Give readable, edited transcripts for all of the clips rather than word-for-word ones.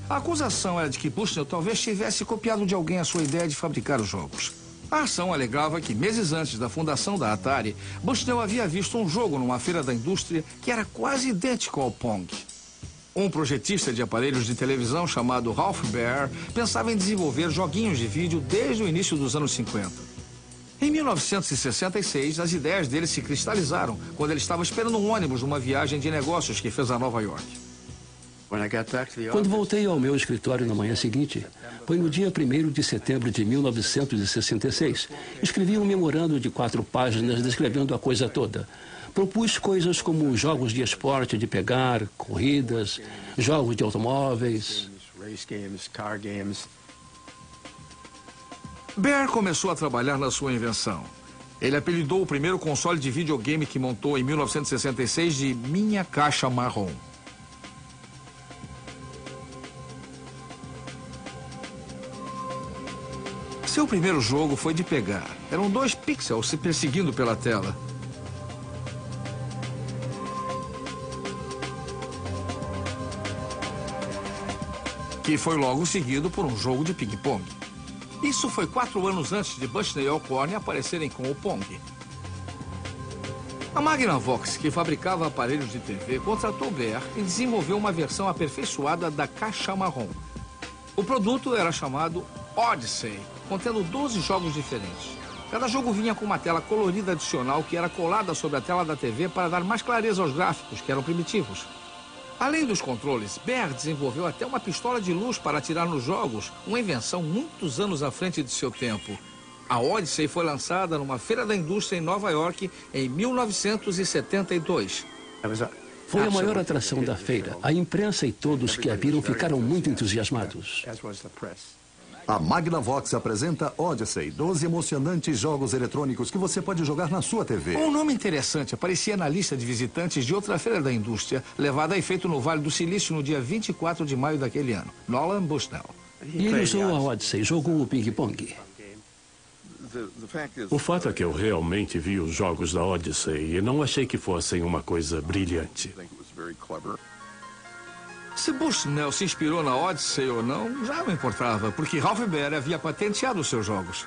A acusação era de que Bushnell talvez tivesse copiado de alguém a sua ideia de fabricar os jogos. A ação alegava que, meses antes da fundação da Atari, Bushnell havia visto um jogo numa feira da indústria que era quase idêntico ao Pong. Um projetista de aparelhos de televisão chamado Ralph Baer pensava em desenvolver joguinhos de vídeo desde o início dos anos 50. Em 1966, as ideias dele se cristalizaram quando ele estava esperando um ônibus numa viagem de negócios que fez a Nova York. Quando voltei ao meu escritório na manhã seguinte, foi no dia 1º de setembro de 1966, escrevi um memorando de 4 páginas descrevendo a coisa toda. Propus coisas como jogos de esporte de pegar, corridas, jogos de automóveis. Baer começou a trabalhar na sua invenção. Ele apelidou o primeiro console de videogame que montou em 1966 de Minha Caixa Marrom. Seu primeiro jogo foi de pegar. Eram 2 pixels se perseguindo pela tela. Que foi logo seguido por um jogo de ping-pong. Isso foi 4 anos antes de Bushnell e Alcorn aparecerem com o Pong. A Magnavox, que fabricava aparelhos de TV, contratou Baer e desenvolveu uma versão aperfeiçoada da Caixa Marrom. O produto era chamado Odyssey, contendo 12 jogos diferentes. Cada jogo vinha com uma tela colorida adicional que era colada sobre a tela da TV para dar mais clareza aos gráficos, que eram primitivos. Além dos controles, Baer desenvolveu até uma pistola de luz para atirar nos jogos, uma invenção muitos anos à frente de seu tempo. A Odyssey foi lançada numa feira da indústria em Nova York em 1972. Foi a maior atração da feira. A imprensa e todos que a viram ficaram muito entusiasmados. A Magnavox apresenta Odyssey, 12 emocionantes jogos eletrônicos que você pode jogar na sua TV. Um nome interessante aparecia na lista de visitantes de outra feira da indústria, levada a efeito no Vale do Silício no dia 24 de maio daquele ano. Nolan Bushnell. E ele usou a Odyssey, jogou o ping-pong. O fato é que eu realmente vi os jogos da Odyssey e não achei que fossem uma coisa brilhante. Se Bushnell se inspirou na Odyssey ou não, já não importava, porque Ralph Baer havia patenteado os seus jogos.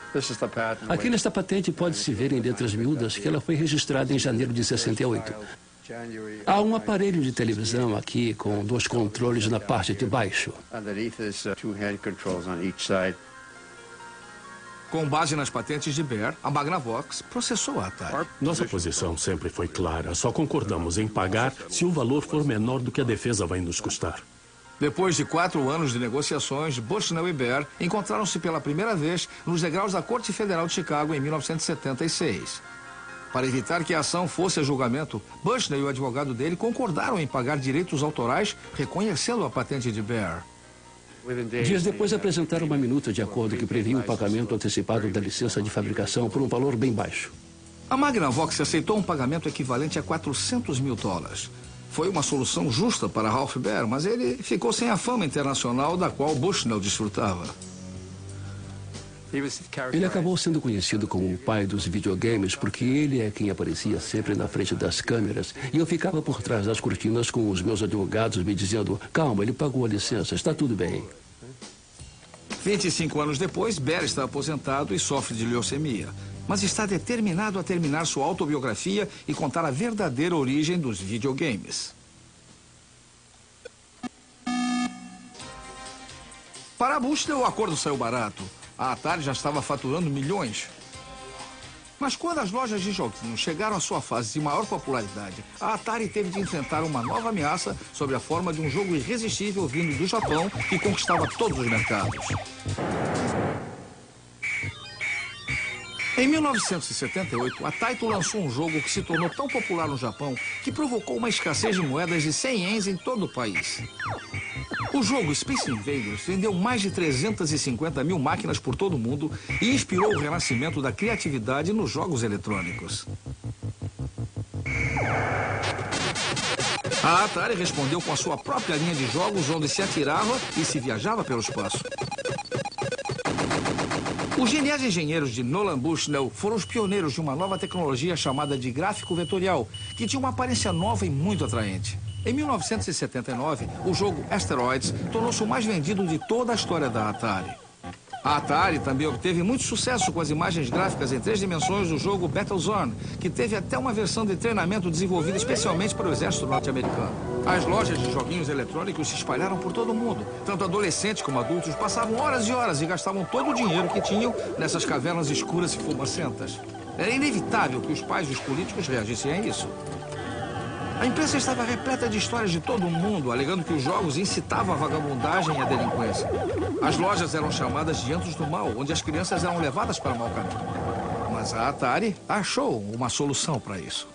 Aqui nesta patente pode-se ver em letras miúdas que ela foi registrada em janeiro de 68. Há um aparelho de televisão aqui com 2 controles na parte de baixo. Com base nas patentes de Baer, a Magnavox processou a Atari. Nossa posição sempre foi clara. Só concordamos em pagar se o valor for menor do que a defesa vai nos custar. Depois de 4 anos de negociações, Bushnell e Baer encontraram-se pela primeira vez nos degraus da Corte Federal de Chicago em 1976. Para evitar que a ação fosse a julgamento, Bushnell e o advogado dele concordaram em pagar direitos autorais, reconhecendo a patente de Baer. Dias depois apresentaram uma minuta de acordo que previa o pagamento antecipado da licença de fabricação por um valor bem baixo. A Magnavox aceitou um pagamento equivalente a $400 mil. Foi uma solução justa para Ralph Baer, mas ele ficou sem a fama internacional da qual Bushnell desfrutava. Ele acabou sendo conhecido como o pai dos videogames porque ele é quem aparecia sempre na frente das câmeras e eu ficava por trás das cortinas com os meus advogados me dizendo: calma, ele pagou a licença, está tudo bem. 25 anos depois, Baer está aposentado e sofre de leucemia, mas está determinado a terminar sua autobiografia e contar a verdadeira origem dos videogames. Para a Bushnell, o acordo saiu barato. A Atari já estava faturando milhões. Mas quando as lojas de joguinhos chegaram à sua fase de maior popularidade, a Atari teve de enfrentar uma nova ameaça sob a forma de um jogo irresistível vindo do Japão que conquistava todos os mercados. Em 1978, a Taito lançou um jogo que se tornou tão popular no Japão que provocou uma escassez de moedas de 100 ienes em todo o país. O jogo Space Invaders vendeu mais de 350 mil máquinas por todo o mundo e inspirou o renascimento da criatividade nos jogos eletrônicos. A Atari respondeu com a sua própria linha de jogos onde se atirava e se viajava pelo espaço. Os geniais engenheiros de Nolan Bushnell foram os pioneiros de uma nova tecnologia chamada de gráfico vetorial, que tinha uma aparência nova e muito atraente. Em 1979, o jogo Asteroids tornou-se o mais vendido de toda a história da Atari. A Atari também obteve muito sucesso com as imagens gráficas em 3 dimensões do jogo Battlezone, que teve até uma versão de treinamento desenvolvida especialmente para o exército norte-americano. As lojas de joguinhos eletrônicos se espalharam por todo o mundo. Tanto adolescentes como adultos passavam horas e horas e gastavam todo o dinheiro que tinham nessas cavernas escuras e fumacentas. Era inevitável que os pais e os políticos reagissem a isso. A imprensa estava repleta de histórias de todo o mundo, alegando que os jogos incitavam a vagabundagem e a delinquência. As lojas eram chamadas de antros do mal, onde as crianças eram levadas para o mau caminho. Mas a Atari achou uma solução para isso.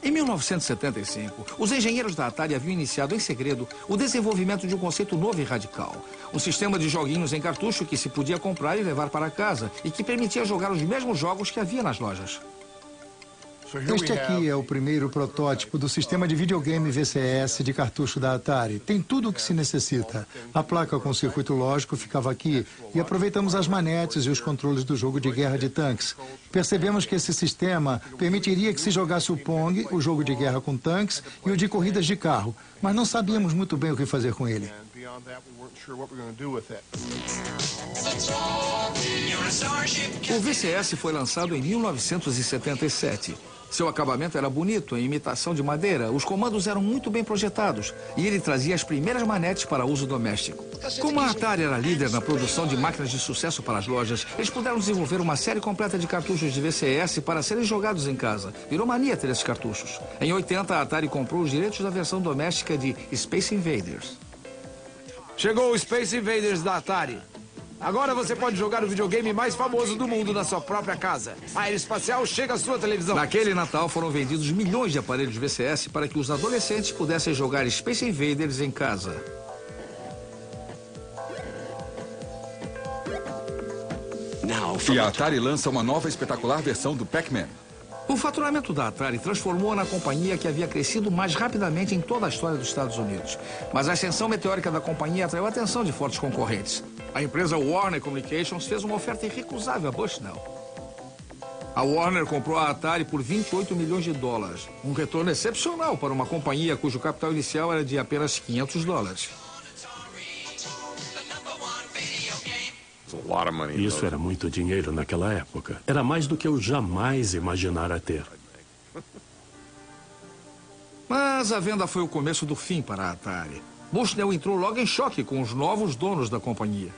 Em 1975, os engenheiros da Atari haviam iniciado em segredo o desenvolvimento de um conceito novo e radical. Um sistema de joguinhos em cartucho que se podia comprar e levar para casa e que permitia jogar os mesmos jogos que havia nas lojas. Este aqui é o primeiro protótipo do sistema de videogame VCS de cartucho da Atari. Tem tudo o que se necessita. A placa com circuito lógico ficava aqui e aproveitamos as manetes e os controles do jogo de guerra de tanques. Percebemos que esse sistema permitiria que se jogasse o Pong, o jogo de guerra com tanques e o de corridas de carro, mas não sabíamos muito bem o que fazer com ele. O VCS foi lançado em 1977. Seu acabamento era bonito, em imitação de madeira, os comandos eram muito bem projetados e ele trazia as primeiras manetes para uso doméstico. Como a Atari era líder na produção de máquinas de sucesso para as lojas, eles puderam desenvolver uma série completa de cartuchos de VCS para serem jogados em casa. Virou mania ter esses cartuchos. Em 80, a Atari comprou os direitos da versão doméstica de Space Invaders. Chegou o Space Invaders da Atari. Agora você pode jogar o videogame mais famoso do mundo na sua própria casa. A Aeroespacial chega à sua televisão. Naquele Natal foram vendidos milhões de aparelhos VCS para que os adolescentes pudessem jogar Space Invaders em casa. E a Atari lança uma nova espetacular versão do Pac-Man. O faturamento da Atari transformou-a na companhia que havia crescido mais rapidamente em toda a história dos Estados Unidos. Mas a ascensão meteórica da companhia atraiu a atenção de fortes concorrentes. A empresa Warner Communications fez uma oferta irrecusável a Bushnell. A Warner comprou a Atari por 28 milhões de dólares. Um retorno excepcional para uma companhia cujo capital inicial era de apenas 500 dólares. Isso era muito dinheiro naquela época. Era mais do que eu jamais imaginara ter. Mas a venda foi o começo do fim para a Atari. Bushnell entrou logo em choque com os novos donos da companhia.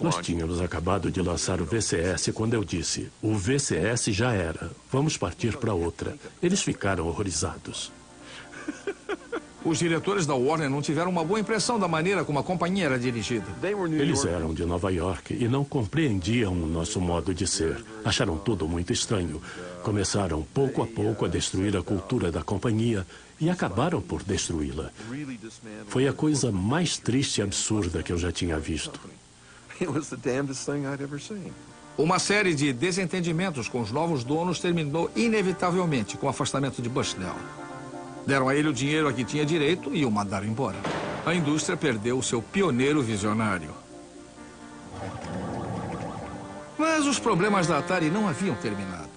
Nós tínhamos acabado de lançar o VCS quando eu disse: o VCS já era, vamos partir para outra. Eles ficaram horrorizados. Os diretores da Warner não tiveram uma boa impressão da maneira como a companhia era dirigida. Eles eram de Nova York e não compreendiam o nosso modo de ser. Acharam tudo muito estranho. Começaram, pouco a pouco, a destruir a cultura da companhia e acabaram por destruí-la. Foi a coisa mais triste e absurda que eu já tinha visto. Uma série de desentendimentos com os novos donos terminou inevitavelmente com o afastamento de Bushnell. Deram a ele o dinheiro a que tinha direito e o mandaram embora. A indústria perdeu o seu pioneiro visionário. Mas os problemas da Atari não haviam terminado.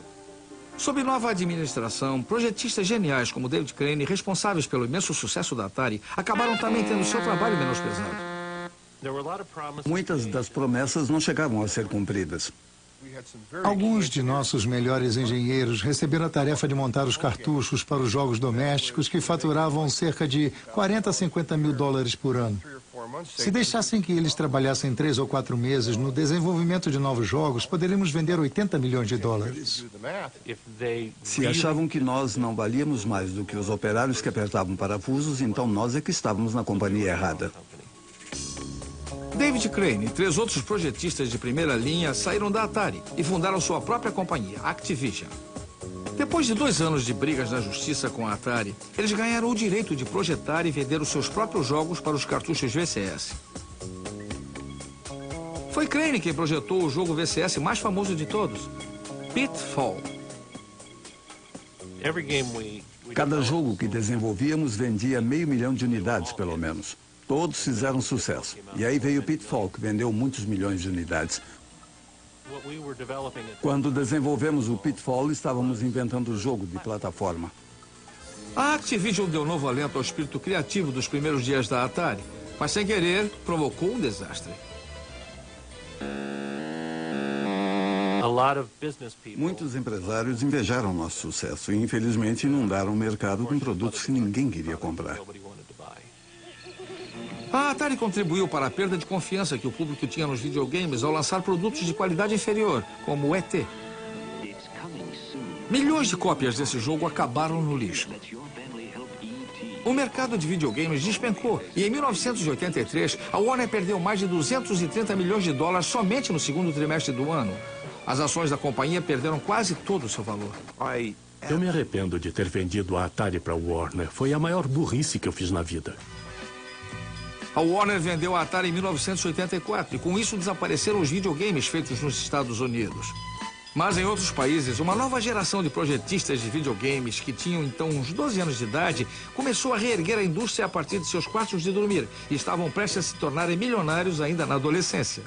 Sob nova administração, projetistas geniais como David Crane, responsáveis pelo imenso sucesso da Atari, acabaram também tendo seu trabalho menosprezado. Muitas das promessas não chegavam a ser cumpridas. Alguns de nossos melhores engenheiros receberam a tarefa de montar os cartuchos para os jogos domésticos que faturavam cerca de 40 a 50 mil dólares por ano. Se deixassem que eles trabalhassem 3 ou 4 meses no desenvolvimento de novos jogos, poderíamos vender 80 milhões de dólares. Se achavam que nós não valíamos mais do que os operários que apertavam parafusos, então nós é que estávamos na companhia errada. David Crane e 3 outros projetistas de primeira linha saíram da Atari e fundaram sua própria companhia, Activision. Depois de 2 anos de brigas na justiça com a Atari, eles ganharam o direito de projetar e vender os seus próprios jogos para os cartuchos VCS. Foi Crane quem projetou o jogo VCS mais famoso de todos, Pitfall. Cada jogo que desenvolvíamos vendia 500 mil de unidades, pelo menos. Todos fizeram sucesso. E aí veio o Pitfall, que vendeu muitos milhões de unidades. Quando desenvolvemos o Pitfall, estávamos inventando o jogo de plataforma. A Activision deu novo alento ao espírito criativo dos primeiros dias da Atari, mas sem querer provocou um desastre. Muitos empresários invejaram nosso sucesso e, infelizmente, inundaram o mercado com produtos que ninguém queria comprar. A Atari contribuiu para a perda de confiança que o público tinha nos videogames ao lançar produtos de qualidade inferior, como o ET. Milhões de cópias desse jogo acabaram no lixo. O mercado de videogames despencou e, em 1983, a Warner perdeu mais de 230 milhões de dólares somente no segundo trimestre do ano. As ações da companhia perderam quase todo o seu valor. Eu me arrependo de ter vendido a Atari para a Warner. Foi a maior burrice que eu fiz na vida. A Warner vendeu a Atari em 1984 e, com isso, desapareceram os videogames feitos nos Estados Unidos. Mas em outros países, uma nova geração de projetistas de videogames que tinham então uns 12 anos de idade começou a reerguer a indústria a partir de seus quartos de dormir e estavam prestes a se tornarem milionários ainda na adolescência.